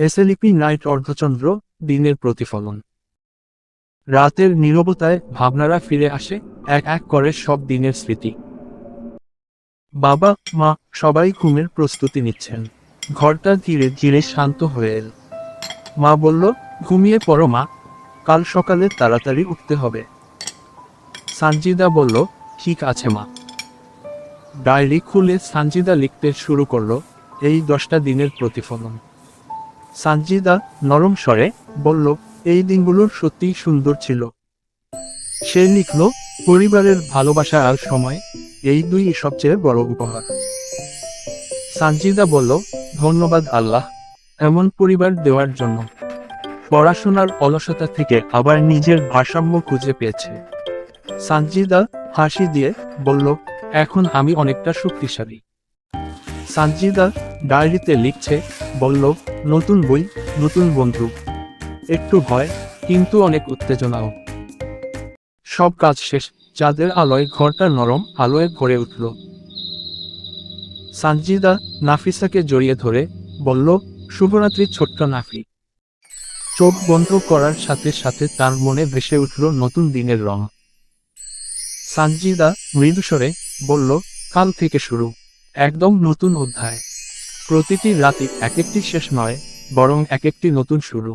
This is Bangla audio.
এসএলপি নাইট অর্ধচন্দ্র, দিনের প্রতিফলন। রাতের নীরবতায় ভাবনারা ফিরে আসে, এক এক করে সব দিনের স্মৃতি। বাবা, মা সবাই ঘুমের প্রস্তুতি নিচ্ছেন। ঘরটা ধীরে ধীরে শান্ত হয়ে এল। মা বলল, ঘুমিয়ে পড়ো মা, কাল সকালে তাড়াতাড়ি উঠতে হবে। সানজিদা বলল, ঠিক আছে মা। ডায়েরি খুলে সানজিদা লিখতে শুরু করলো, এই 10টা দিনের প্রতিফলন। সানজিদা নরম স্বরে বলল, এই দিনগুলো সত্যিই সুন্দর ছিল। সে লিখল, পরিবারের ভালোবাসা আর সময়, এই দুই সবচেয়ে বড় উপহার। সানজিদা বলল, ধন্যবাদ আল্লাহ, এমন পরিবার দেওয়ার জন্য। পড়াশোনার অলসতা থেকে আবার নিজের ভারসাম্য খুঁজে পেয়েছে। সানজিদা হাসি দিয়ে বলল, এখন আমি অনেকটা শক্তিশালী। সানজিদা ডায়েরিতে লিখছে, বলল, নতুন বই, নতুন বন্ধু, একটু ভয়, কিন্তু অনেক উত্তেজনাও। সব কাজ শেষ, চাঁদের আলোয় ঘরটা নরম আলোয় ভরে উঠল। সানজিদা নাফিসাকে জড়িয়ে ধরে বলল, শুভরাত্রি ছোট্ট নাফি। চোখ বন্ধ করার সাথে সাথে তার মনে ভেসে উঠল নতুন দিনের রং। সানজিদা মৃদুস্বরে বলল, কাল থেকে শুরু, একদম নতুন অধ্যায়। প্রতিটি রাতই এক একটি শেষ নয়, বরং এক একটি নতুন শুরু।